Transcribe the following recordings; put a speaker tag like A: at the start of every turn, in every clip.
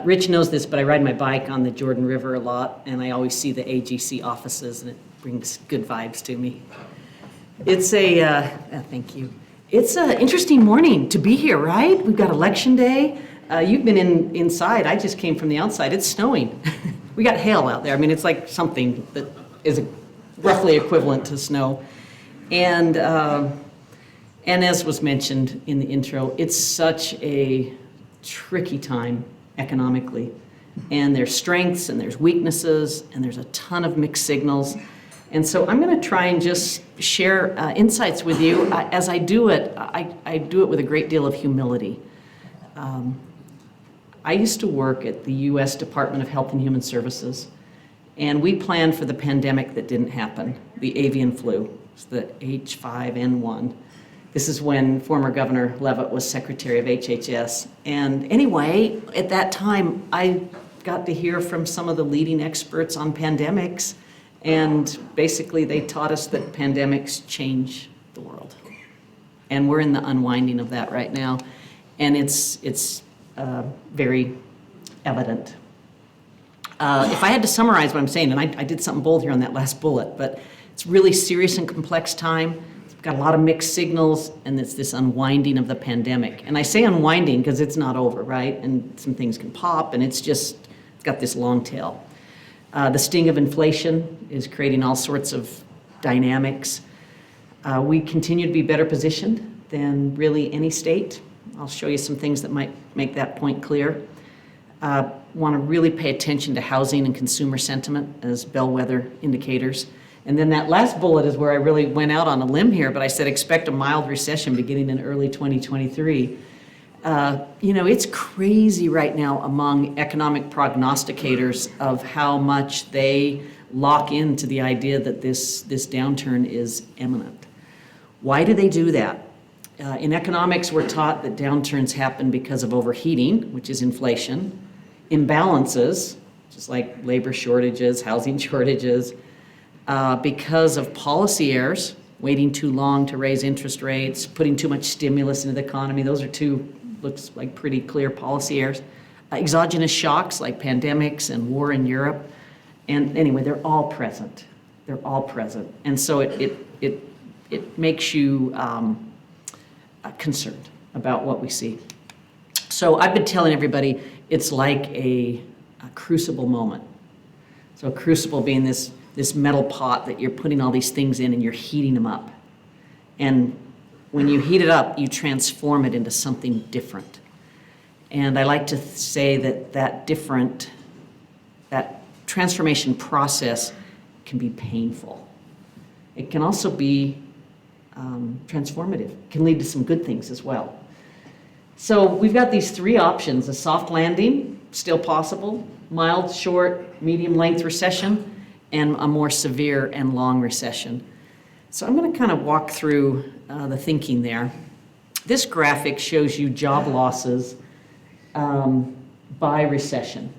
A: Rich knows this, but I ride my bike on the Jordan River a lot, and I always see the AGC offices, and it brings good vibes to me. It's thank you. It's an interesting morning to be here, right? We've got election day. You've been inside. I just came from the outside. It's snowing. We got hail out there. I mean, it's like something that is roughly equivalent to snow. And as was mentioned in the intro, it's such a tricky time economically. And there's strengths and there's weaknesses and there's a ton of mixed signals. And so I'm going to try and just share insights with you. As I do it, I do it with a great deal of humility. I used to work at the U.S. Department of Health and Human Services, and we planned for the pandemic that didn't happen, the avian flu, it's the H5N1. This is when former Governor Leavitt was Secretary of HHS. And anyway, at that time, I got to hear from some of the leading experts on pandemics, and basically they taught us that pandemics change the world. And we're in the unwinding of that right now, and it's very evident. If I had to summarize what I'm saying, and I did something bold here on that last bullet, but it's really serious and complex time. It's got a lot of mixed signals, and it's this unwinding of the pandemic. And I say unwinding because it's not over, right? And some things can pop, and it's got this long tail. The sting of inflation is creating all sorts of dynamics. We continue to be better positioned than really any state. I'll show you some things that might make that point clear. Want to really pay attention to housing and consumer sentiment as bellwether indicators. And then that last bullet is where I really went out on a limb here, but I said expect a mild recession beginning in early 2023. It's crazy right now among economic prognosticators of how much they lock into the idea that this downturn is imminent. Why do they do that? In economics, we're taught that downturns happen because of overheating, which is inflation, imbalances, just like labor shortages, housing shortages, because of policy errors, waiting too long to raise interest rates, putting too much stimulus into the economy. Those are two, looks like pretty clear policy errors. Exogenous shocks like pandemics and war in Europe. And anyway, they're all present. They're all present. And so it makes you concerned about what we see. So I've been telling everybody it's like a crucible moment. So a crucible being this metal pot that you're putting all these things in and you're heating them up. And when you heat it up, you transform it into something different. And I like to say that transformation process can be painful. It can also be transformative, can lead to some good things as well. So we've got these three options: a soft landing, still possible, mild, short, medium length recession, and a more severe and long recession. So I'm going to kind of walk through the thinking there. This graphic shows you job losses by recession.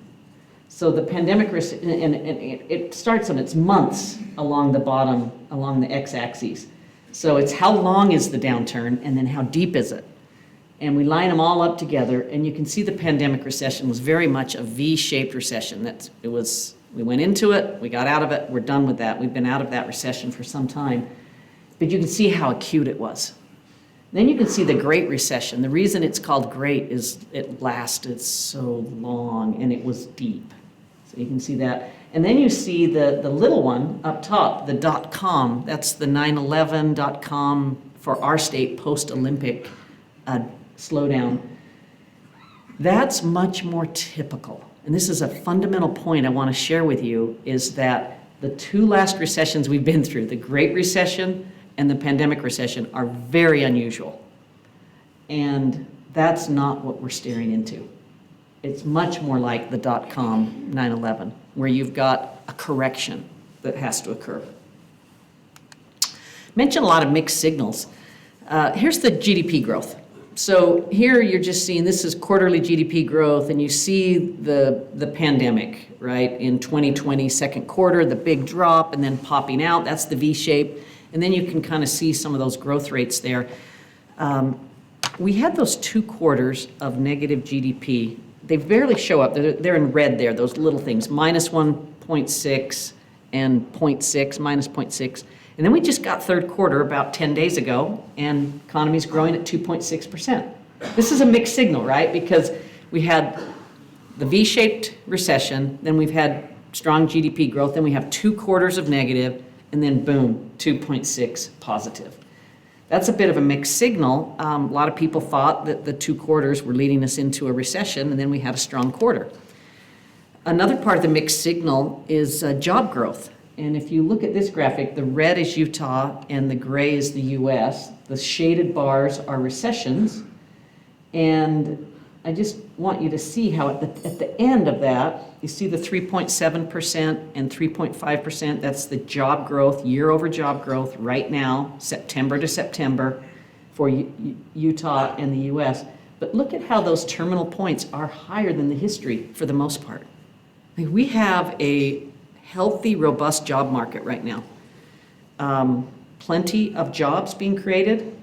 A: So the pandemic, and it starts on its months along the bottom, along the x-axis. So it's how long is the downturn, and then how deep is it? And we line them all up together, and you can see the pandemic recession was very much a V-shaped recession. We went into it, we got out of it, we're done with that. We've been out of that recession for some time. But you can see how acute it was. Then you can see the Great Recession. The reason it's called great is it lasted so long and it was deep. So you can see that. And then you see the little one up top, the .com. That's the 9/11 .com for our state post-Olympic slowdown. That's much more typical. And this is a fundamental point I want to share with you, is that the two last recessions we've been through, the Great Recession and the pandemic recession, are very unusual. And that's not what we're staring into. It's much more like the .com 9/11, where you've got a correction that has to occur. Mentioned a lot of mixed signals. Here's the GDP growth. So here you're just seeing, this is quarterly GDP growth, and you see the pandemic, right? In 2020, second quarter, the big drop, and then popping out. That's the V shape. And then you can kind of see some of those growth rates there. We had those 2 quarters of negative GDP they barely show up. They're in red there, those little things, minus 1.6 and 0.6, minus 0.6. And then we just got third quarter about 10 days ago, and economy's growing at 2.6%. This is a mixed signal, right? Because we had the V-shaped recession, then we've had strong GDP growth, then we have 2 quarters of negative, and then boom, 2.6 positive. That's a bit of a mixed signal. A lot of people thought that the 2 quarters were leading us into a recession, and then we had a strong quarter. Another part of the mixed signal is job growth. And if you look at this graphic, the red is Utah and the gray is the US. The shaded bars are recessions. And I just want you to see how at the end of that, you see the 3.7% and 3.5%. That's the job growth, year over job growth right now, September to September for Utah and the US. But look at how those terminal points are higher than the history for the most part. Like, we have a healthy, robust job market right now. Plenty of jobs being created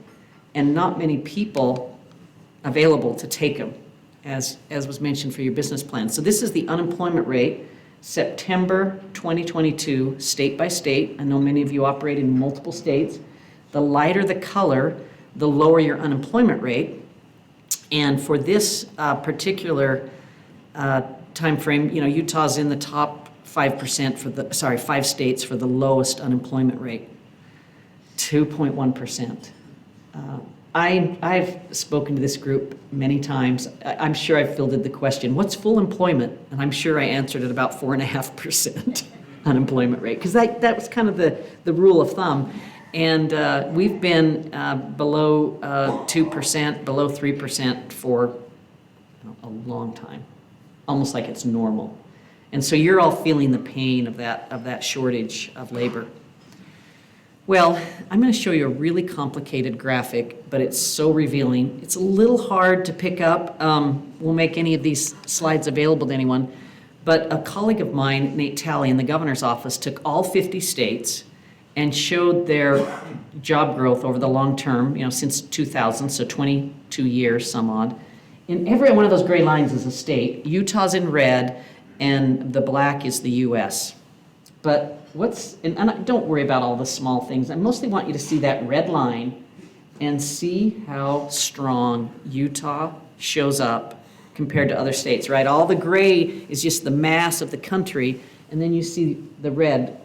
A: and not many people available to take them, as was mentioned for your business plan. So this is the unemployment rate, September 2022, state by state. I know many of you operate in multiple states. The lighter the color, the lower your unemployment rate. And for this particular time frame, Utah's in the top 5% for the, 5 states for the lowest unemployment rate, 2.1%. I've spoken to this group many times. I'm sure I've fielded the question, what's full employment? And I'm sure I answered at about 4.5% unemployment rate, because that was kind of the rule of thumb. And we've been below 2%, below 3% for a long time, almost like it's normal. And so you're all feeling the pain of that shortage of labor. Well, I'm going to show you a really complicated graphic, but it's so revealing. It's a little hard to pick up. We'll make any of these slides available to anyone. But a colleague of mine, Nate Talley, in the governor's office, took all 50 states and showed their job growth over the long term, since 2000, so 22 years, some odd. In every one of those gray lines is a state. Utah's in red, and the black is the US. But and don't worry about all the small things. I mostly want you to see that red line and see how strong Utah shows up compared to other states, right? All the gray is just the mass of the country, and then you see the red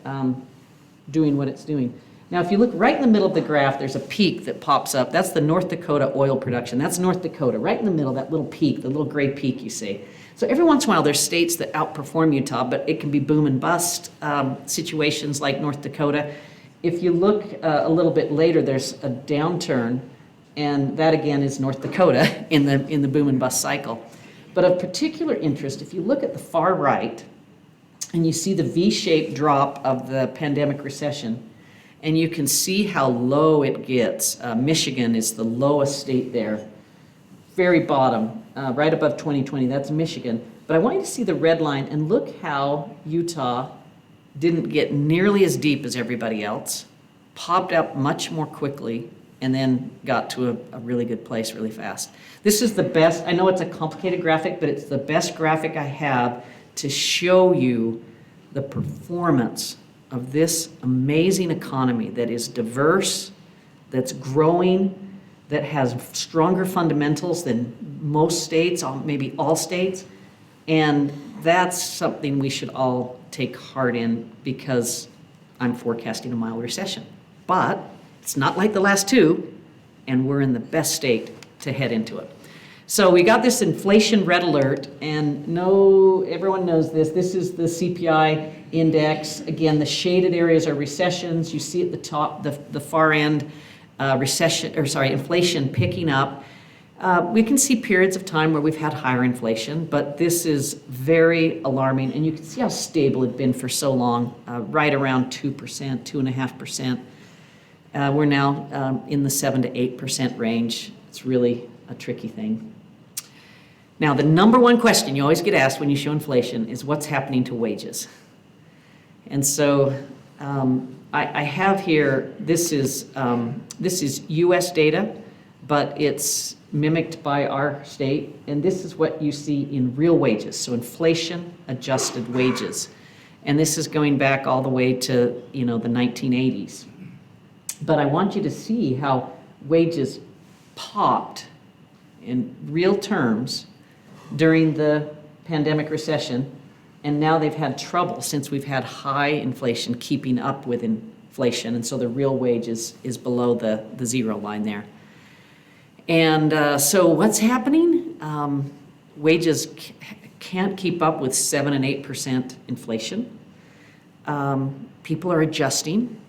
A: doing what it's doing. Now, if you look right in the middle of the graph, there's a peak that pops up. That's the North Dakota oil production. That's North Dakota, right in the middle, that little peak, the little gray peak you see. So every once in a while, there's states that outperform Utah, but it can be boom and bust situations like North Dakota. If you look a little bit later, there's a downturn, and that again is North Dakota in the boom and bust cycle. But of particular interest, if you look at the far right, and you see the V-shaped drop of the pandemic recession, and you can see how low it gets. Michigan is the lowest state there, very bottom, right above 2020, that's Michigan. But I want you to see the red line and look how Utah didn't get nearly as deep as everybody else, popped up much more quickly, and then got to a really good place really fast. This is the best, I know it's a complicated graphic, but it's the best graphic I have to show you the performance of this amazing economy that is diverse, that's growing, that has stronger fundamentals than most states, maybe all states. And that's something we should all take heart in, because I'm forecasting a mild recession. But it's not like the last two, and we're in the best state to head into it. So we got this inflation red alert, and everyone knows this. This is the CPI index. Again, the shaded areas are recessions. You see at the top, the far end, inflation picking up. We can see periods of time where we've had higher inflation, but this is very alarming, and you can see how stable it's been for so long, right around 2%, 2.5%. We're now in the 7 to 8% range. It's really a tricky thing. Now, the number one question you always get asked when you show inflation is what's happening to wages. And so I have here, this is US data, but it's mimicked by our state, and this is what you see in real wages, so inflation-adjusted wages. And this is going back all the way to, the 1980s. But I want you to see how wages popped in real terms during the pandemic recession, and now they've had trouble since we've had high inflation keeping up with inflation, and so the real wage is below the zero line there. And so what's happening? Wages can't keep up with 7 and 8% inflation. People are adjusting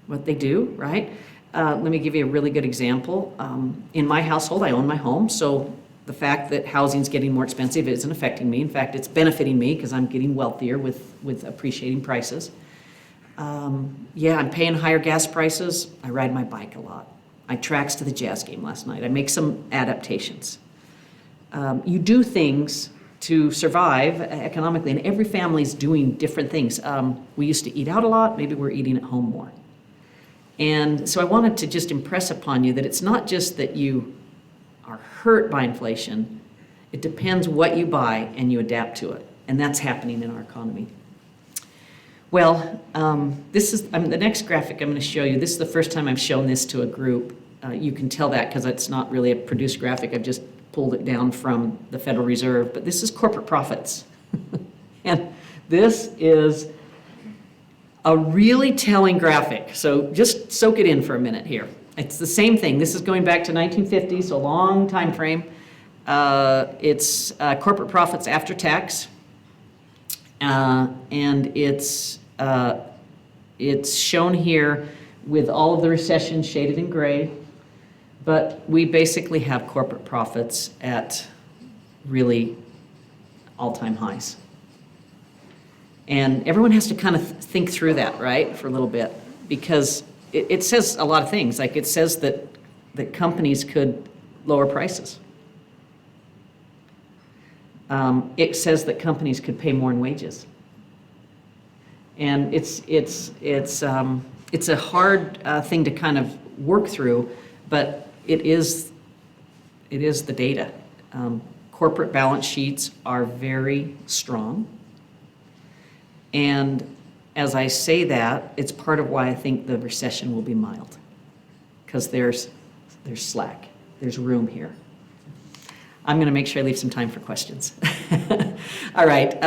A: what they do, right? Let me give you a really good example. In my household, I own my home, so the fact that housing's getting more expensive isn't affecting me. In fact, it's benefiting me because I'm getting wealthier with appreciating prices. Yeah, I'm paying higher gas prices. I ride my bike a lot. I traxed to the jazz game last night. I make some adaptations. You do things to survive economically, and every family's doing different things. We used to eat out a lot. Maybe we're eating at home more. And so I wanted to just impress upon you that it's not just that you are hurt by inflation. It depends what you buy and you adapt to it. And that's happening in our economy. Well, this is the next graphic I'm going to show you. This is the first time I've shown this to a group. You can tell that because it's not really a produced graphic. I've just pulled it down from the Federal Reserve. But this is corporate profits. And this is a really telling graphic. So just soak it in for a minute here. It's the same thing. This is going back to 1950, so a long time frame. It's corporate profits after tax. And it's shown here with all of the recession shaded in gray. But we basically have corporate profits at really all-time highs. And everyone has to kind of think through that, right, for a little bit, because it says a lot of things. Like it says that companies could lower prices. It says that companies could pay more in wages. And it's a hard thing to kind of work through, but it is the data. Corporate balance sheets are very strong. And as I say that, it's part of why I think the recession will be mild, because there's slack, there's room here. I'm going to make sure I leave some time for questions. All right.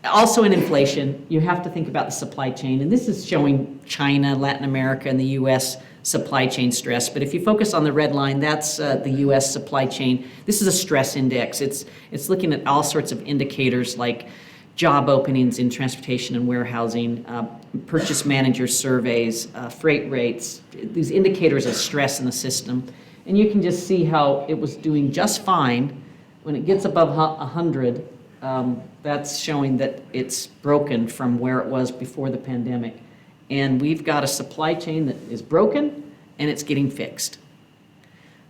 A: Also in inflation, you have to think about the supply chain, and this is showing China, Latin America, and the U.S. supply chain stress. But if you focus on the red line, that's the U.S. supply chain. This is a stress index. It's looking at all sorts of indicators like job openings in transportation and warehousing, purchase manager surveys, freight rates, these indicators of stress in the system. And you can just see how it was doing just fine. When it gets above 100, that's showing that it's broken from where it was before the pandemic. And we've got a supply chain that is broken, and it's getting fixed.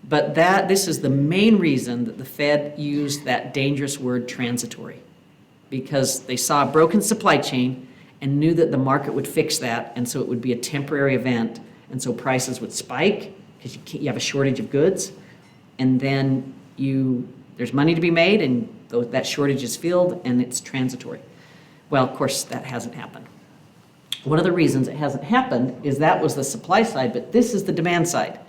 A: But this is the main reason that the Fed used that dangerous word transitory, because they saw a broken supply chain and knew that the market would fix that, and so it would be a temporary event, and so prices would spike because you have a shortage of goods, and then there's money to be made, and that shortage is filled, and it's transitory. Well, of course, that hasn't happened. One of the reasons it hasn't happened is that was the supply side, but this is the demand side.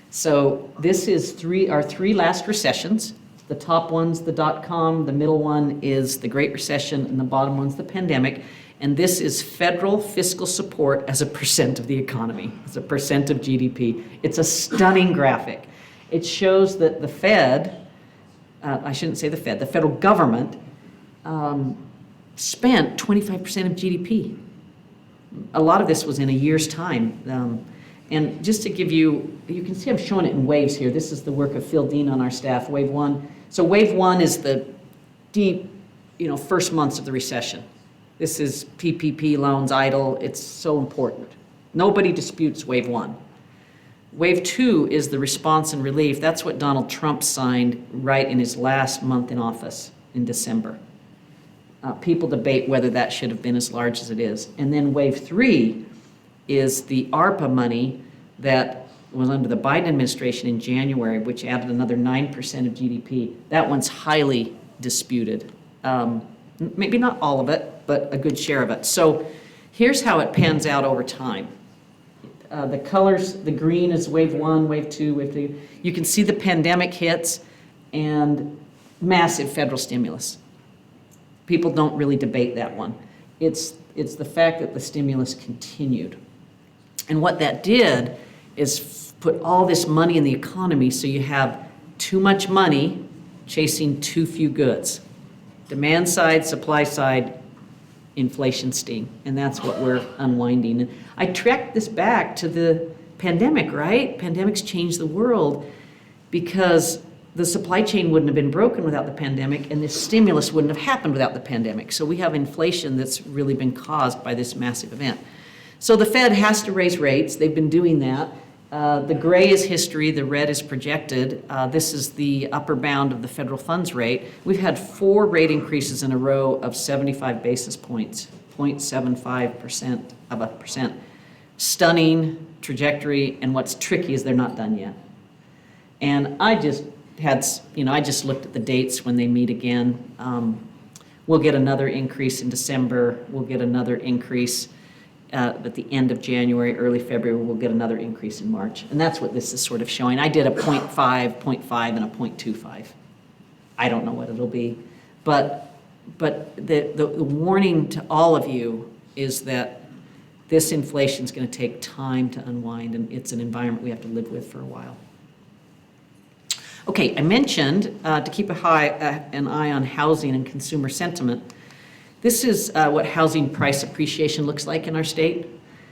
A: So this is our three last recessions. The top one's the dot-com, the middle one is the Great Recession, and the bottom one's the pandemic. And this is federal fiscal support as a percent of the economy, as a percent of GDP. It's a stunning graphic. It shows that the Fed, I shouldn't say the Fed, the federal government spent 25% of GDP. A lot of this was in a year's time. And just to give you can see I'm showing it in waves here. This is the work of Phil Dean on our staff, wave one. So wave one is the deep, first months of the recession. This is PPP loans, idle. It's so important. Nobody disputes wave one. Wave two is the response and relief. That's what Donald Trump signed right in his last month in office in December. People debate whether that should have been as large as it is. And then wave three is the ARPA money that was under the Biden administration in January, which added another 9% of GDP. That one's highly disputed. Maybe not all of it, but a good share of it. So here's how it pans out over time. The colors, the green is wave 1, wave 2, wave 3. You can see the pandemic hits and massive federal stimulus. People don't really debate that one. It's the fact that the stimulus continued. And what that did is put all this money in the economy, so you have too much money chasing too few goods. Demand side, supply side, inflation sting, and that's what we're unwinding. And I tracked this back to the pandemic, right? Pandemics changed the world because the supply chain wouldn't have been broken without the pandemic, and this stimulus wouldn't have happened without the pandemic. So we have inflation that's really been caused by this massive event. So the Fed has to raise rates. They've been doing that. The gray is history, the red is projected. This is the upper bound of the federal funds rate. We've had 4 rate increases in a row of 75 basis points, 0.75% of a percent. Stunning trajectory, and what's tricky is they're not done yet. And I just looked at the dates when they meet again. We'll get another increase in December. We'll get another increase at the end of January, early February. We'll get another increase in March. And that's what this is sort of showing. I did a 0.5, 0.5, and a 0.25. I don't know what it'll be. But the warning to all of you is that this inflation is going to take time to unwind, and it's an environment we have to live with for a while. Okay, I mentioned to keep an eye on housing and consumer sentiment. This is what housing price appreciation looks like in our state.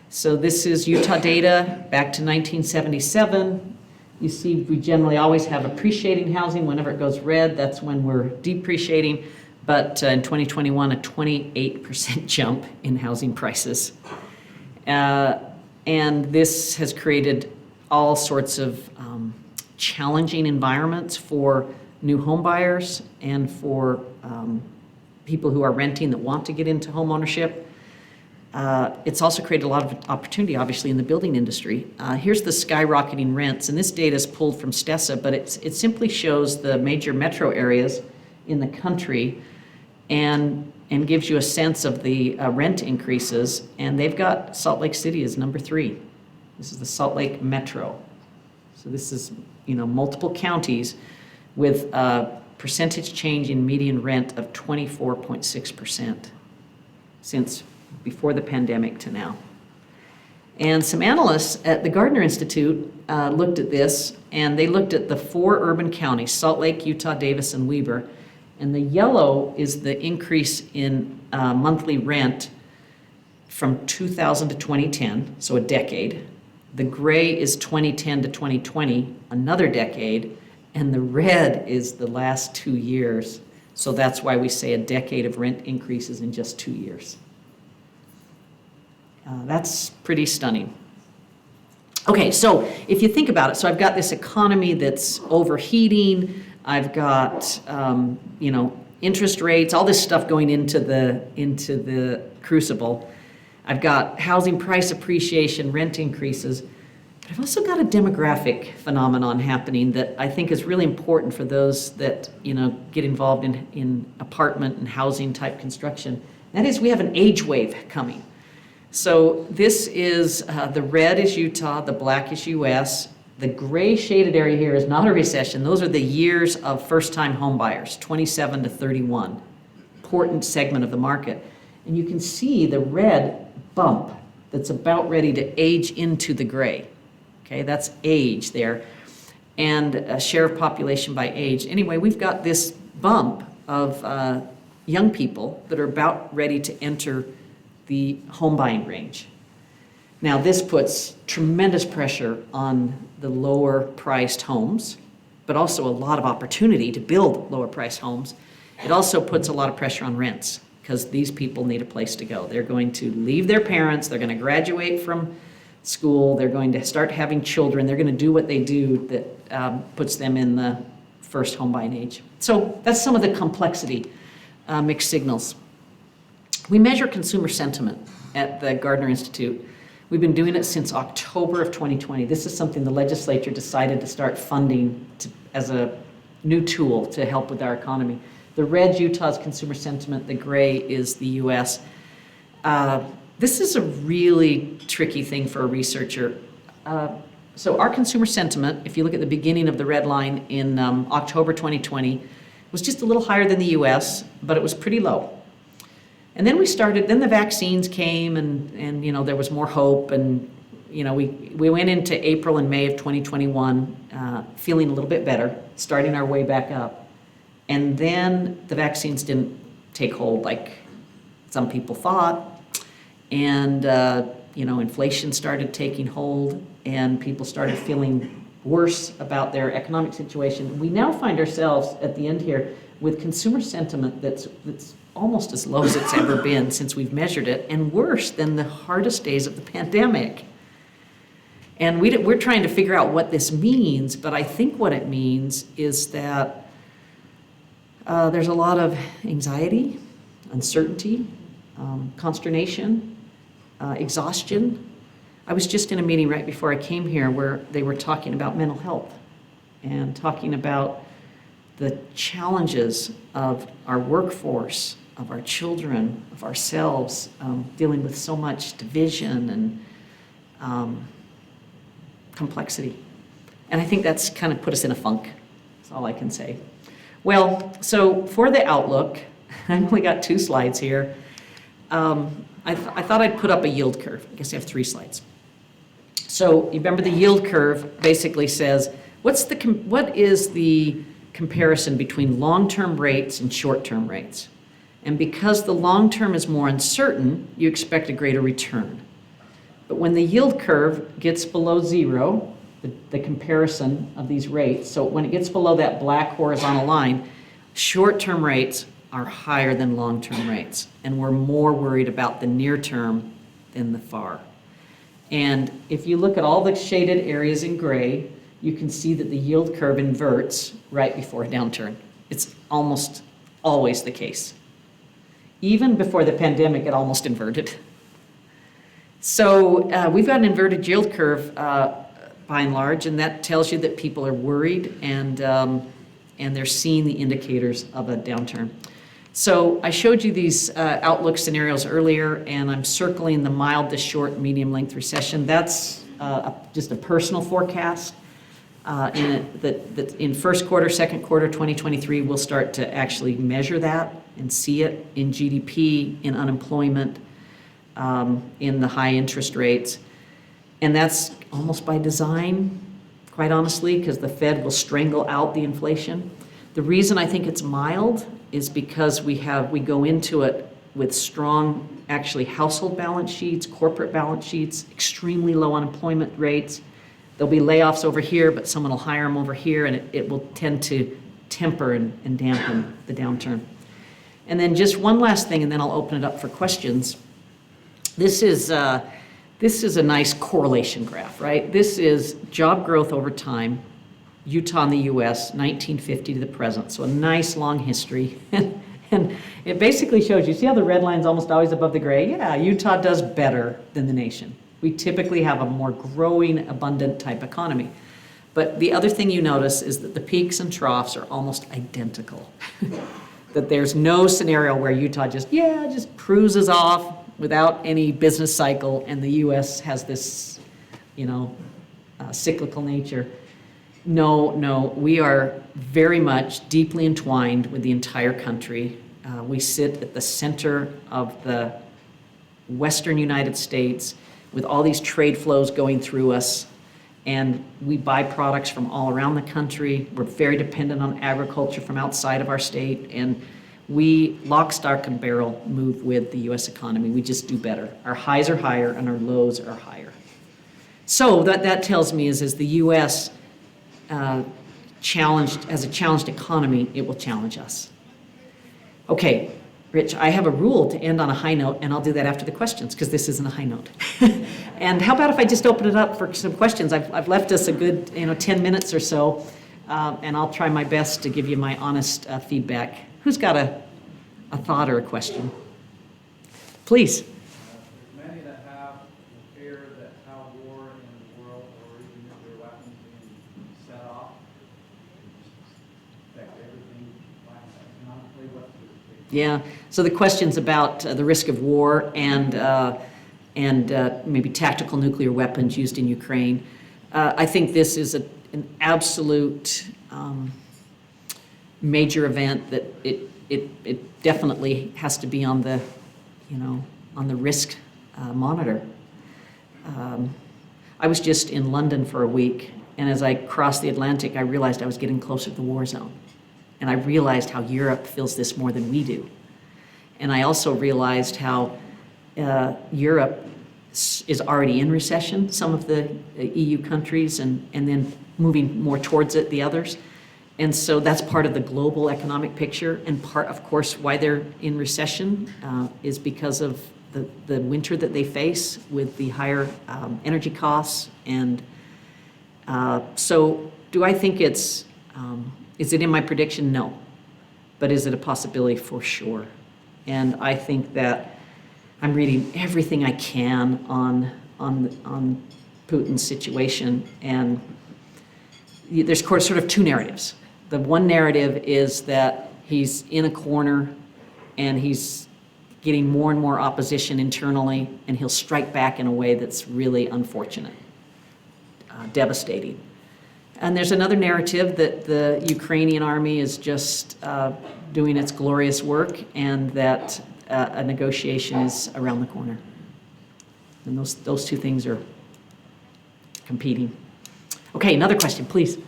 A: So this is Utah data back to 1977. You see we generally always have appreciating housing. Whenever it goes red, that's when we're depreciating. But in 2021, a 28% jump in housing prices. And this has created all sorts of challenging environments for new home buyers and for people who are renting that want to get into home ownership. It's also created a lot of opportunity, obviously, in the building industry. Here's the skyrocketing rents, and this data is pulled from Stessa, but it simply shows the major metro areas in the country and gives you a sense of the rent increases. And they've got Salt Lake City as number 3. This is the Salt Lake Metro. So this is, multiple counties with percentage change in median rent of 24.6% since before the pandemic to now. And some analysts at the Gardner Institute looked at this, and they looked at the 4 urban counties, Salt Lake, Utah, Davis, and Weber. And the yellow is the increase in monthly rent from 2000 to 2010, so a decade. The gray is 2010 to 2020, another decade. And the red is the last 2 years. So that's why we say a decade of rent increases in just 2 years. That's pretty stunning. Okay, so if you think about it, so I've got this economy that's overheating. I've got, interest rates, all this stuff going into the crucible. I've got housing price appreciation, rent increases. But I've also got a demographic phenomenon happening that I think is really important for those that get involved in apartment and housing type construction. That is, we have an age wave coming. So this is the red is Utah, the black is U.S. The gray shaded area here is not a recession. Those are the years of first-time home buyers, 27 to 31. Important segment of the market. And you can see the red bump that's about ready to age into the gray. Okay, that's age there, and a share of population by age. Anyway, we've got this bump of young people that are about ready to enter the home buying range. Now, this puts tremendous pressure on the lower priced homes, but also a lot of opportunity to build lower priced homes. It also puts a lot of pressure on rents because these people need a place to go. They're going to leave their parents, they're going to graduate from school, they're going to start having children, they're going to do what they do that puts them in the first home buying age. So that's some of the complexity, mixed signals. We measure consumer sentiment at the Gardner Institute. We've been doing it since October of 2020. This is something the legislature decided to start funding as a new tool to help with our economy. The red's Utah's consumer sentiment, the gray is the US. This is a really tricky thing for a researcher. So our consumer sentiment, if you look at the beginning of the red line in October 2020, was just a little higher than the US, but it was pretty low. And then then the vaccines came and you know, there was more hope, and you know, we went into April and May of 2021 feeling a little bit better, starting our way back up. And then the vaccines didn't take hold like some people thought. And you know, inflation started taking hold and people started feeling worse about their economic situation. We now find ourselves at the end here with consumer sentiment that's almost as low as it's ever been since we've measured it, and worse than the hardest days of the pandemic. And we're trying to figure out what this means, but I think what it means is that there's a lot of anxiety, uncertainty, consternation, exhaustion. I was just in a meeting right before I came here where they were talking about mental health and talking about the challenges of our workforce, of our children, of ourselves, dealing with so much division and complexity. And I think that's kind of put us in a funk. That's all I can say. Well, so for the outlook, I've only got 2 slides here. I thought I'd put up a yield curve. I guess I have 3 slides. So you remember the yield curve basically says, what is the comparison between long-term rates and short-term rates? And because the long-term is more uncertain, you expect a greater return. But when the yield curve gets below 0, the comparison of these rates, so when it gets below that black horizontal line, short-term rates are higher than long-term rates, and we're more worried about the near term than the far. And if you look at all the shaded areas in gray, you can see that the yield curve inverts right before a downturn. It's almost always the case. Even before the pandemic, it almost inverted. So we've got an inverted yield curve by and large, and that tells you that people are worried and they're seeing the indicators of a downturn. So I showed you these outlook scenarios earlier, and I'm circling the mild to short, medium length recession. That's just a personal forecast. That in first quarter, second quarter 2023, we'll start to actually measure that and see it in GDP, in unemployment, in the high interest rates. And that's almost by design, quite honestly, because the Fed will strangle out the inflation. The reason I think it's mild is because we go into it with strong, actually, household balance sheets, corporate balance sheets, extremely low unemployment rates. There'll be layoffs over here, but someone will hire them over here, and it will tend to temper and dampen the downturn. And then just one last thing, and then I'll open it up for questions. This is a nice correlation graph, right? This is job growth over time, Utah and the US, 1950 to the present. So a nice long history. And it basically shows you, see how the red line's almost always above the gray? Yeah, Utah does better than the nation. We typically have a more growing, abundant type economy. But the other thing you notice is that the peaks and troughs are almost identical. That there's no scenario where Utah just cruises off without any business cycle, and the US has this, cyclical nature. No, we are very much deeply entwined with the entire country. We sit at the center of the Western United States with all these trade flows going through us, and we buy products from all around the country. We're very dependent on agriculture from outside of our state, and we, lock, stock, and barrel, move with the U.S. economy. We just do better. Our highs are higher and our lows are higher. So that tells me is as the U.S. As a challenged economy, it will challenge us. Okay, Rich, I have a rule to end on a high note, and I'll do that after the questions, because this isn't a high note. And how about if I just open it up for some questions? I've left us a good 10 minutes or so, and I'll try my best to give you my honest feedback. Who's got a thought or a question? Please.
B: There's many that have the fear that
A: Yeah. So the questions about the risk of war and maybe tactical nuclear weapons used in Ukraine. I think this is an absolute major event that it definitely has to be on the, on the risk monitor. I was just in London for a week, and as I crossed the Atlantic, I realized I was getting closer to the war zone. And I realized how Europe feels this more than we do. And I also realized how Europe is already in recession, some of the EU countries, and then moving more towards it, the others. And so that's part of the global economic picture, and part, of course, why they're in recession is because of the winter that they face with the higher energy costs. And so do I think is it in my prediction? No. But is it a possibility? For sure. And I think that I'm reading everything I can on Putin's situation, and there's sort of two narratives. The one narrative is that he's in a corner and he's getting more and more opposition internally, and he'll strike back in a way that's really unfortunate, devastating. And there's another narrative that the Ukrainian army is just doing its glorious work, and that a negotiation is around the corner. And those two things are competing. Okay, another question, please.
B: So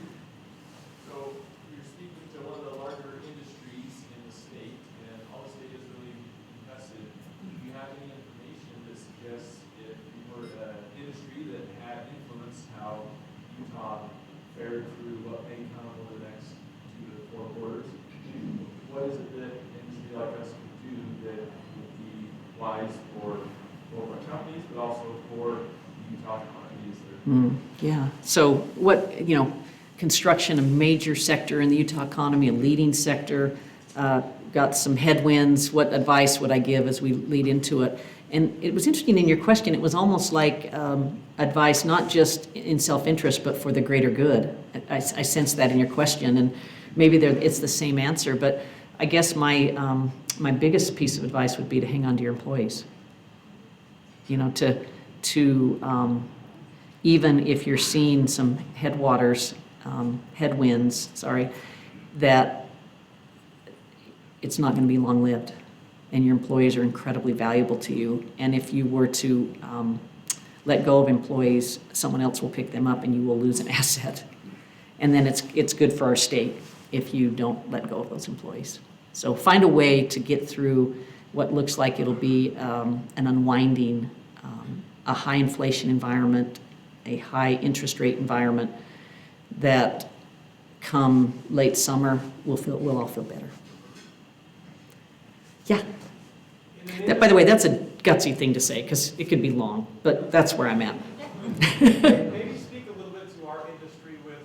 B: you're speaking to one of the larger industries in the state, and all the state is really invested. Do you have any information that suggests if you were an industry that had influenced how Utah fared through what may come over the next 2 to 4 quarters, what is it that an industry like us could do that would be wise for both our companies, but also for the Utah economy?
A: Yeah. So what, construction, a major sector in the Utah economy, a leading sector, got some headwinds. What advice would I give as we lead into it? And it was interesting in your question, it was almost like advice not just in self-interest, but for the greater good. I sense that in your question, and maybe it's the same answer, but I guess my biggest piece of advice would be to hang on to your employees. Even if you're seeing some headwinds, that it's not going to be long-lived, and your employees are incredibly valuable to you. And if you were to let go of employees, someone else will pick them up, and you will lose an asset. And then it's good for our state if you don't let go of those employees. So find a way to get through what looks like it'll be an unwinding, a high inflation environment, a high interest rate environment, that come late summer we'll all feel better. Yeah. By the way, that's a gutsy thing to say because it could be long, but that's where I'm at.
B: Maybe speak a little bit to our industry with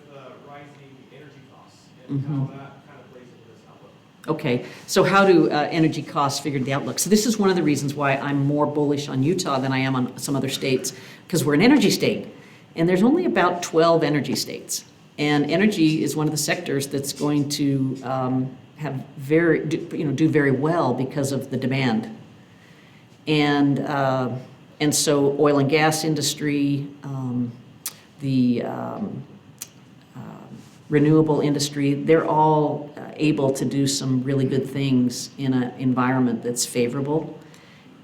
B: rising energy costs and how that kind of plays into this outlook.
A: Okay, so how do energy costs figure the outlook? So this is one of the reasons why I'm more bullish on Utah than I am on some other states, because we're an energy state. And there's only about 12 energy states. And energy is one of the sectors that's going to do very well because of the demand. And so oil and gas industry, the renewable industry, they're all able to do some really good things in an environment that's favorable,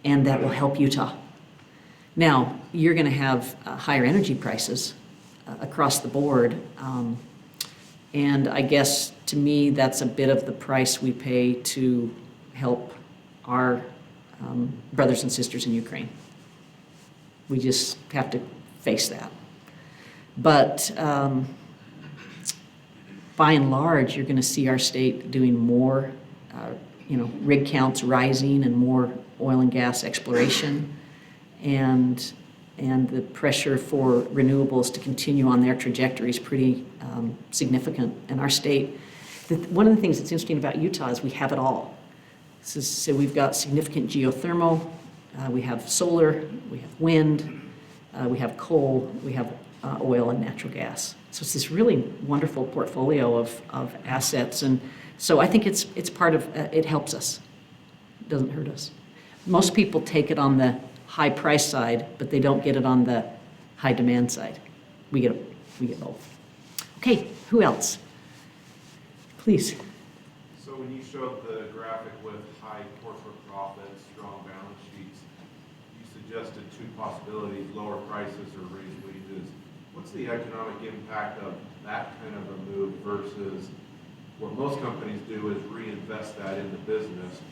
A: and that will help Utah. Now, you're going to have higher energy prices across the board, and I guess to me that's a bit of the price we pay to help our brothers and sisters in Ukraine. We just have to face that. But by and large, you're going to see our state doing more, rig counts rising and more oil and gas exploration. And the pressure for renewables to continue on their trajectory is pretty significant in our state. One of the things that's interesting about Utah is we have it all. So we've got significant geothermal, we have solar, we have wind, we have coal, we have oil and natural gas. So it's this really wonderful portfolio of assets, and so I think it's part of it helps us. doesn't hurt us. Most people take it on the high price side, but they don't get it on the high demand side. We get both. Okay, who else? Please.
C: So when you showed the graphic with high corporate profits, strong balance sheets, you suggested two possibilities, lower prices or raise wages. What's the economic impact of that kind of a move versus what most companies do is reinvest that in the business,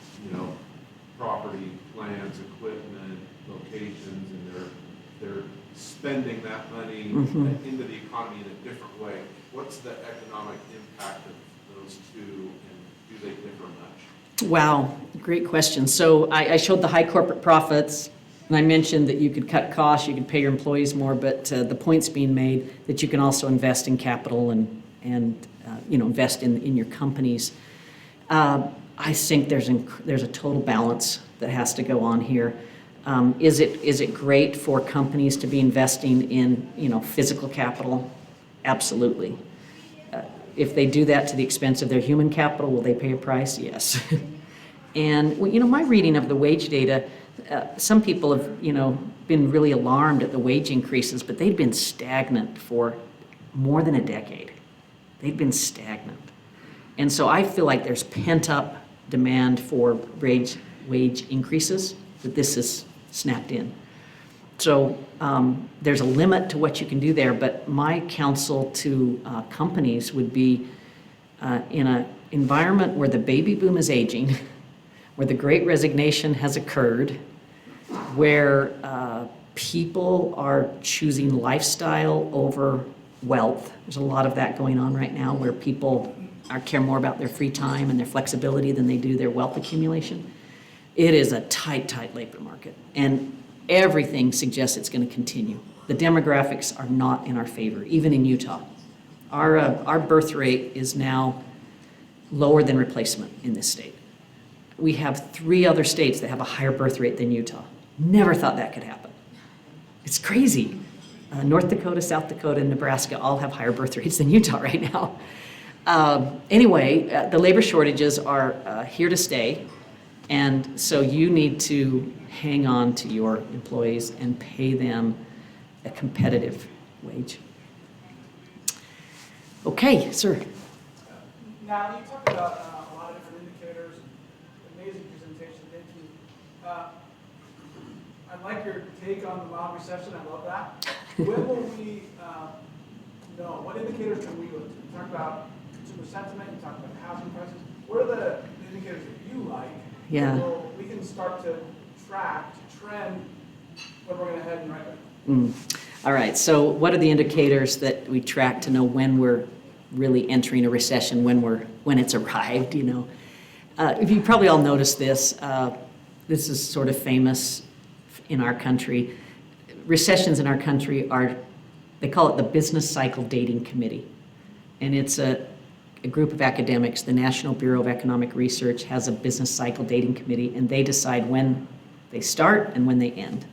C: property, plants, equipment, locations, and they're spending that money into the economy in a different way. What's the economic impact of those two, and do they differ much?
A: Wow, great question. So I showed the high corporate profits, and I mentioned that you could cut costs, you could pay your employees more, but the point's being made that you can also invest in capital and invest in your companies. I think there's a total balance that has to go on here. Is it great for companies to be investing in physical capital? Absolutely. If they do that to the expense of their human capital, will they pay a price? Yes. And my reading of the wage data, some people have been really alarmed at the wage increases, but they've been stagnant for more than a decade. They've been stagnant. And so I feel like there's pent-up demand for wage increases, that this is snapped in. So there's a limit to what you can do there, but my counsel to companies would be in an environment where the baby boom is aging, where the great resignation has occurred, where people are choosing lifestyle over wealth. There's a lot of that going on right now where people care more about their free time and their flexibility than they do their wealth accumulation. It is a tight labor market, and everything suggests it's going to continue. The demographics are not in our favor, even in Utah. Our birth rate is now lower than replacement in this state. We have 3 other states that have a higher birth rate than Utah. Never thought that could happen. It's crazy. North Dakota, South Dakota, and Nebraska all have higher birth rates than Utah right now. Anyway, the labor shortages are here to stay, and so you need to hang on to your employees and pay them a competitive wage. Okay, sir.
D: Now, you talked about a lot of different indicators, amazing presentation, thank you. I like your take on the mild recession, I love that. When will we know? What indicators can we look to? You talked about consumer sentiment, you talked about housing prices. What are the indicators that you like?
A: Yeah.
D: So we can start to track, to trend when we're going to head in right.
A: All right, so what are the indicators that we track to know when we're really entering a recession, when it's arrived, If you probably all noticed this, this is sort of famous in our country. Recessions in our country they call it the Business Cycle Dating Committee. And it's a group of academics, the National Bureau of Economic Research has a business cycle dating committee, and they decide when they start and when they end.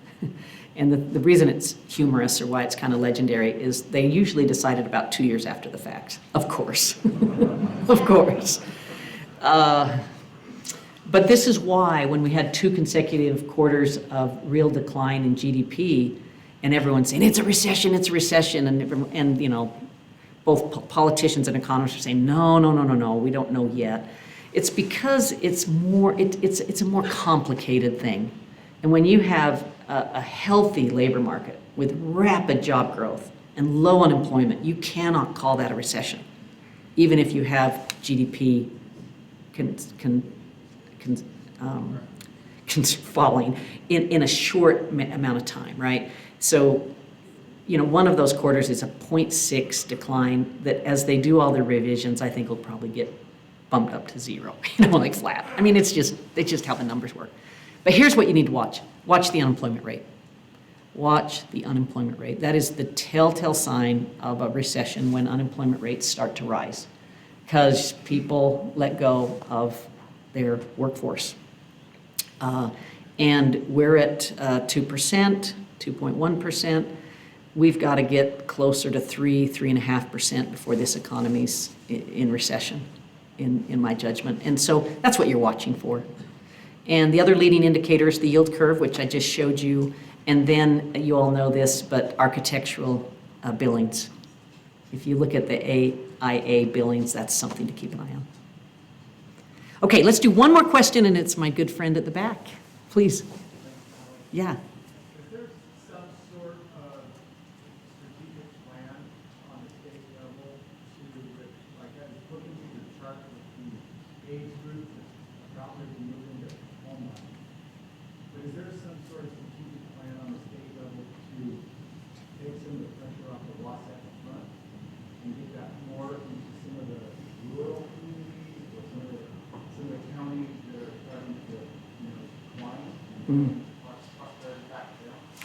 A: And the reason it's humorous, or why it's kind of legendary, is they usually decide it about 2 years after the fact. Of course. Of course. But this is why when we had 2 consecutive quarters of real decline in GDP, and everyone's saying, it's a recession, and both politicians and economists are saying, no, we don't know yet. It's because it's a more complicated thing. And when you have a healthy labor market with rapid job growth and low unemployment, you cannot call that a recession, even if you have GDP falling in a short amount of time, right? So, one of those quarters is a 0.6 decline that, as they do all their revisions, I think will probably get bumped up to 0, like flat. I mean, it's just how the numbers work. But here's what you need to watch. Watch the unemployment rate. Watch the unemployment rate. That is the telltale sign of a recession, when unemployment rates start to rise, because people let go of their workforce. And we're at 2%, 2.1%. We've got to get closer to 3.5% before this economy's in recession, in my judgment. And so that's what you're watching for. And the other leading indicator is the yield curve, which I just showed you. And then you all know this, but architectural billings. If you look at the AIA billings, that's something to keep an eye on. Okay, let's do one more question, and it's my good friend at the back. Please. Yeah.
E: Is there some sort of strategic plan on the state level to, like I was looking through the chart with the age group that's about to move into home life. But is there some sort of strategic plan on the state level to take some of the pressure off the Wasatch Front and get that more into some of the rural communities or some of the counties that are starting to, decline?
A: Mm.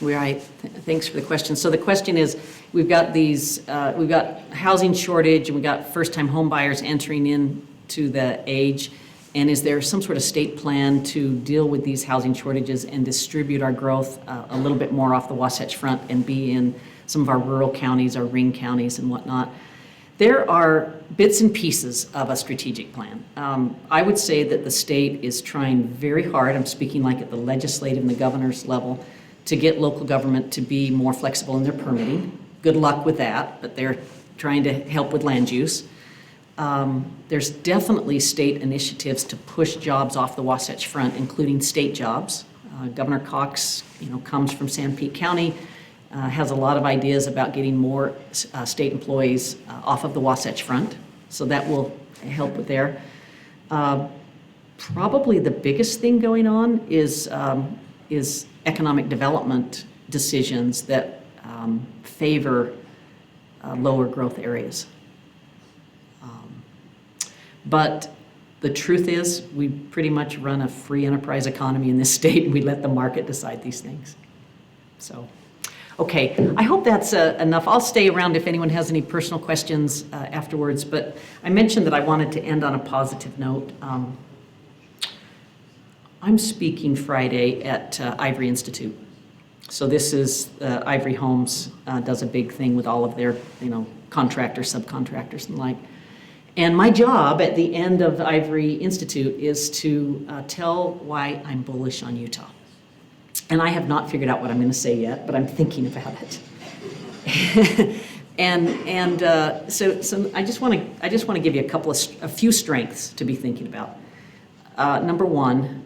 A: Right. Thanks for the question. So the question is, we've got housing shortage, and we've got first-time home buyers entering into the age. And is there some sort of state plan to deal with these housing shortages and distribute our growth a little bit more off the Wasatch Front and be in some of our rural counties, our ring counties and whatnot? There are bits and pieces of a strategic plan. I would say that the state is trying very hard, I'm speaking like at the legislative and the governor's level, to get local government to be more flexible in their permitting. Good luck with that, but they're trying to help with land use. There's definitely state initiatives to push jobs off the Wasatch Front, including state jobs. Governor Cox, comes from San Pete County, has a lot of ideas about getting more state employees off of the Wasatch Front, so that will help with there. Probably the biggest thing going on is economic development decisions that favor lower growth areas. But the truth is, we pretty much run a free enterprise economy in this state, and we let the market decide these things. So, okay, I hope that's enough. I'll stay around if anyone has any personal questions afterwards, but I mentioned that I wanted to end on a positive note. I'm speaking Friday at Ivory Institute. So this is Ivory Homes does a big thing with all of their, contractors, subcontractors, and the like. And my job at the end of Ivory Institute is to tell why I'm bullish on Utah. And I have not figured out what I'm going to say yet, but I'm thinking about it. So I just want to give you a few strengths to be thinking about. Number one,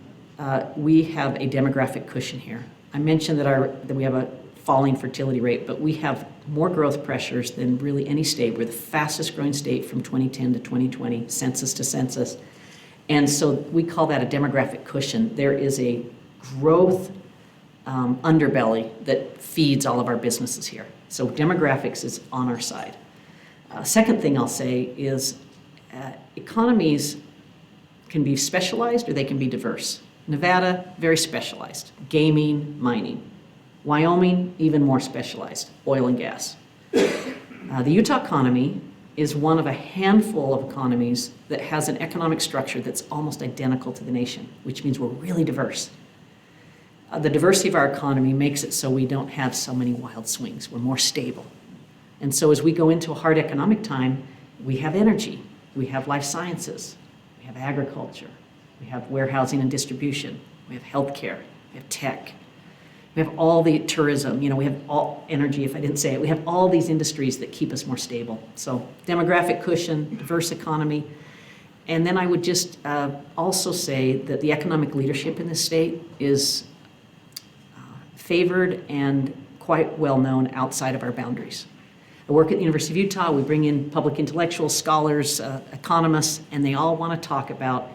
A: we have a demographic cushion here. I mentioned that we have a falling fertility rate, but we have more growth pressures than really any state. We're the fastest growing state from 2010 to 2020, census to census. And so we call that a demographic cushion. There is a growth underbelly that feeds all of our businesses here. So demographics is on our side. Second thing I'll say is economies can be specialized or they can be diverse. Nevada, very specialized. Gaming, mining. Wyoming, even more specialized, oil and gas. The Utah economy is one of a handful of economies that has an economic structure that's almost identical to the nation, which means we're really diverse. The diversity of our economy makes it so we don't have so many wild swings. We're more stable. And so as we go into a hard economic time, we have energy, we have life sciences, we have agriculture, we have warehousing and distribution, we have healthcare, we have tech. We have all the tourism, we have all energy, if I didn't say it. We have all these industries that keep us more stable. So demographic cushion, diverse economy. And then I would just also say that the economic leadership in this state is favored and quite well known outside of our boundaries. I work at the University of Utah. We bring in public intellectuals, scholars, economists, and they all want to talk about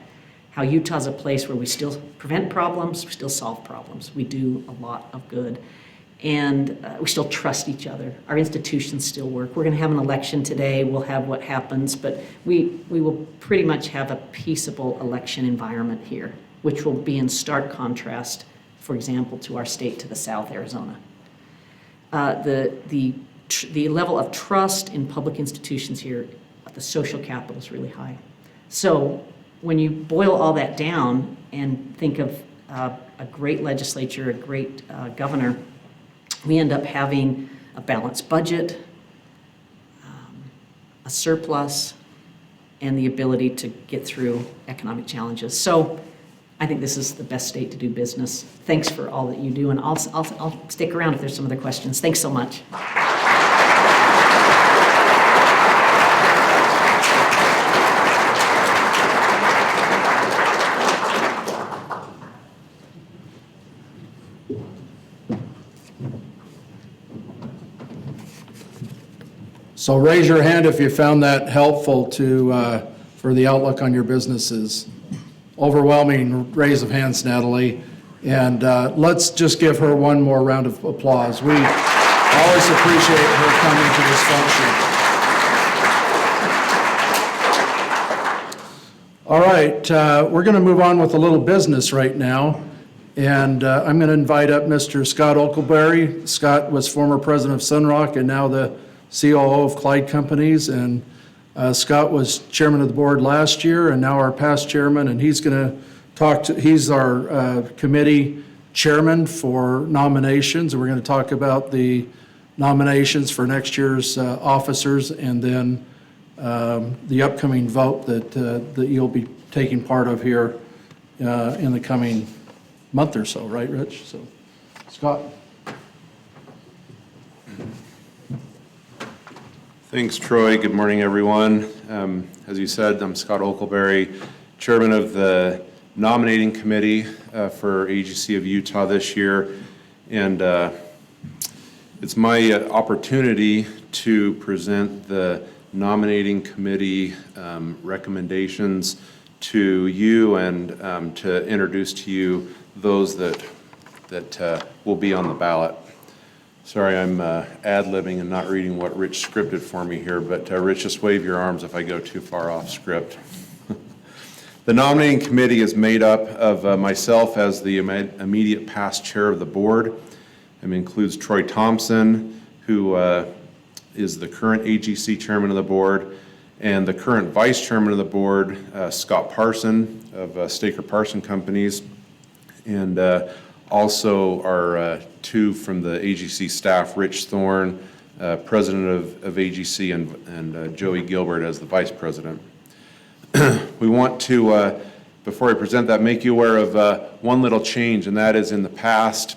A: how Utah's a place where we still prevent problems, we still solve problems. We do a lot of good. And we still trust each other. Our institutions still work. We're going to have an election today. We'll have what happens, but we will pretty much have a peaceable election environment here, which will be in stark contrast, for example, to our state to the south, Arizona. The level of trust in public institutions here, the social capital is really high. So when you boil all that down and think of a great legislature, a great governor, we end up having a balanced budget, a surplus, and the ability to get through economic challenges. So I think this is the best state to do business. Thanks for all that you do, and I'll stick around if there's some other questions. Thanks so much.
F: So raise your hand if you found that helpful for the outlook on your businesses. Overwhelming raise of hands, Natalie. And let's just give her one more round of applause. We always appreciate her coming to this function. All right, we're going to move on with a little business right now. And I'm going to invite up Mr. Scott Oakleberry. Scott was former president of Sunrock and now the COO of Clyde Companies, and Scott was chairman of the board last year and now our past chairman, and he's going to he's our committee chairman for nominations, and we're going to talk about the nominations for next year's officers and then the upcoming vote that you'll be taking part of here in the coming month or so, right, Rich? So, Scott.
C: Thanks, Troy. Good morning, everyone. As you said, I'm Scott Oakleberry, chairman of the nominating committee for AGC of Utah this year. And it's my opportunity to present the nominating committee recommendations to you and to introduce to you those that will be on the ballot. Sorry, I'm ad-libbing and not reading what Rich scripted for me here, but Rich, just wave your arms if I go too far off script. The nominating committee is made up of myself as the immediate past chair of the board. It includes Troy Thompson, who is the current AGC chairman of the board, and the current vice chairman of the board, Scott Parson of Staker Parson Companies, and also our two from the AGC staff, Rich Thorne, president of AGC, and Joey Gilbert as the vice president. We want to, before I present that, make you aware of one little change, and that is in the past,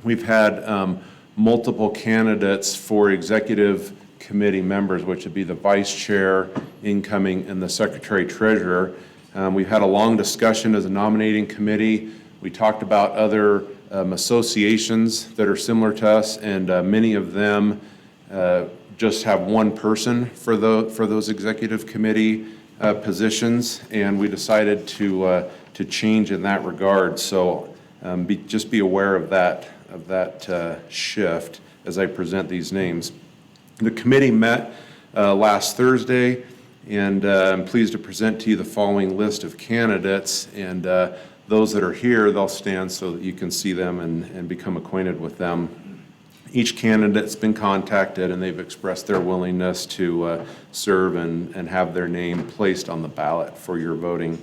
C: we've had multiple candidates for executive committee members, which would be the vice chair, incoming, and the secretary treasurer. We've had a long discussion as a nominating committee. We talked about other associations that are similar to us, and many of them just have one person for those executive committee positions, and we decided to change in that regard. So just be aware of that shift as I present these names. The committee met last Thursday, and I'm pleased to present to you the following list of candidates, and those that are here, they'll stand so that you can see them and become acquainted with them. Each candidate's been contacted and they've expressed their willingness to serve and have their name placed on the ballot for your voting.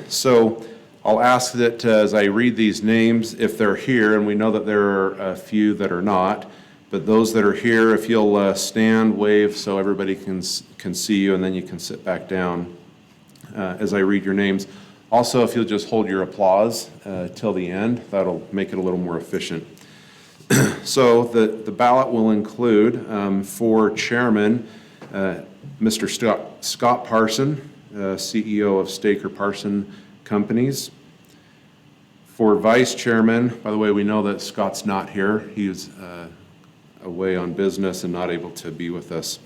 C: So I'll ask that as I read these names, if they're here, and we know that there are a few that are not, but those that are here, if you'll stand, wave so everybody can see you, and then you can sit back down as I read your names. Also, if you'll just hold your applause till the end, that'll make it a little more efficient. So the ballot will include, for chairman, Mr. Scott Parson, CEO of Staker Parson Companies. For vice chairman, by the way, we know that Scott's not here. He's away on business and not able to be with us.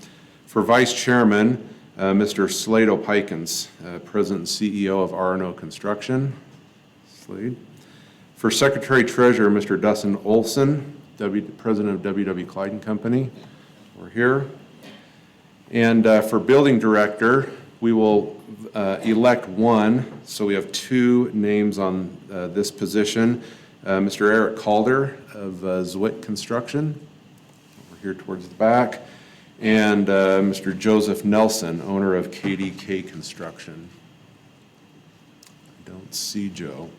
C: For vice chairman, Mr. Slade O'Pikins, President and CEO of R&O Construction. Slade. For Secretary Treasurer, Mr. Dustin Olson, President of WW Clyde & Company. We're here. And for Building Director, we will elect one. So we have two names on this position. Mr. Eric Calder of Zwit Construction, over here towards the back. And Mr. Joseph Nelson, owner of KDK Construction. I don't see Joe.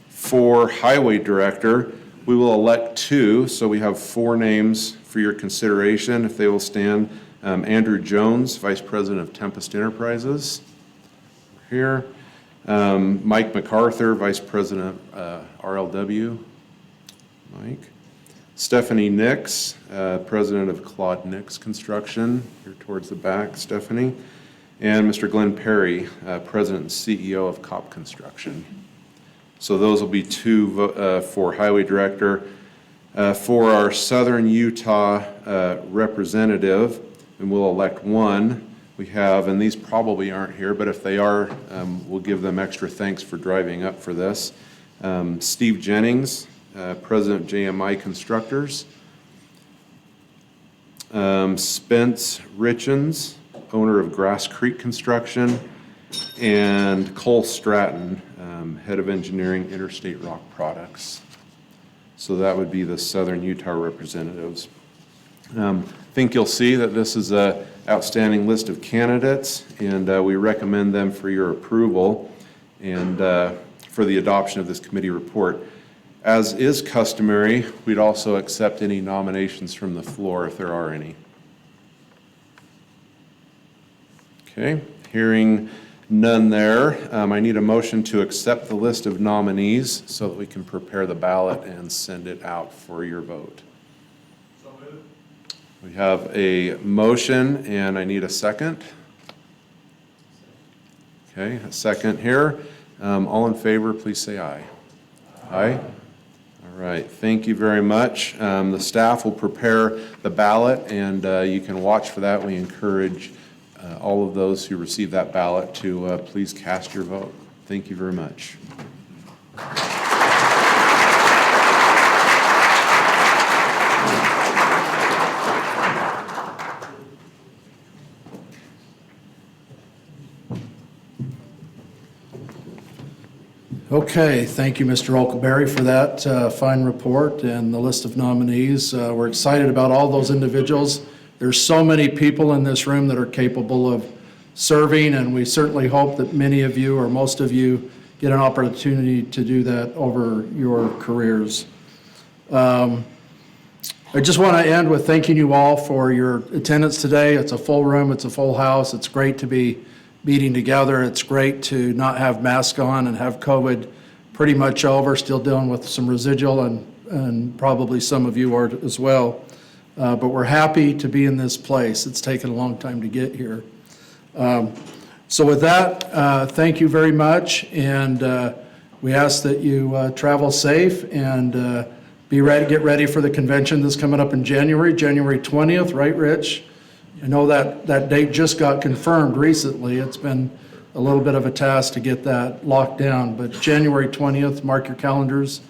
C: For Highway Director, we will elect two, so we have four names for your consideration, if they will stand. Andrew Jones, Vice President of Tempest Enterprises, here. Mike MacArthur, Vice President, RLW. Mike. Stephanie Nix, President of Claude Nix Construction, here towards the back, Stephanie. And Mr. Glenn Perry, President and CEO of COP Construction. So those will be two for Highway Director. For our Southern Utah representative, and we'll elect one, we have, and these probably aren't here, but if they are, we'll give them extra thanks for driving up for this. Steve Jennings, President JMI Constructors. Spence Richens, owner of Grass Creek Construction. And Cole Stratton, Head of Engineering, Interstate Rock Products. So that would be the Southern Utah representatives. I think you'll see that this is an outstanding list of candidates, and we recommend them for your approval and for the adoption of this committee report. As is customary, we'd also accept any nominations from the floor if there are any. Okay, hearing none there, I need a motion to accept the list of nominees so that we can prepare the ballot and send it out for your vote.
B: So moved.
C: We have a motion, and I need a second. Okay, a second here. All in favor, please say aye. Aye. All right, thank you very much. The staff will prepare the ballot, and you can watch for that. We encourage all of those who receive that ballot to please cast your vote. Thank you very much.
F: Okay, thank you, Mr. Olkelberry, for that fine report and the list of nominees. We're excited about all those individuals. There's so many people in this room that are capable of serving, and we certainly hope that many of you or most of you get an opportunity to do that over your careers. I just want to end with thanking you all for your attendance today. It's a full room, it's a full house. It's great to be meeting together. It's great to not have masks on and have COVID pretty much over, still dealing with some residual, and probably some of you are as well. But we're happy to be in this place. It's taken a long time to get here. So with that, thank you very much, and we ask that you travel safe and get ready for the convention that's coming up in January 20th, right, Rich? I know that date just got confirmed recently. It's been a little bit of a task to get that locked down, but January 20th, mark your calendars.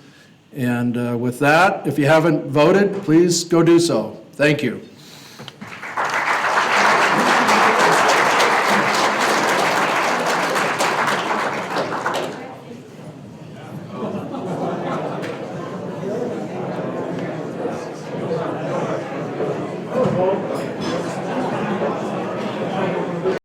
F: And with that, if you haven't voted, please go do so. Thank you.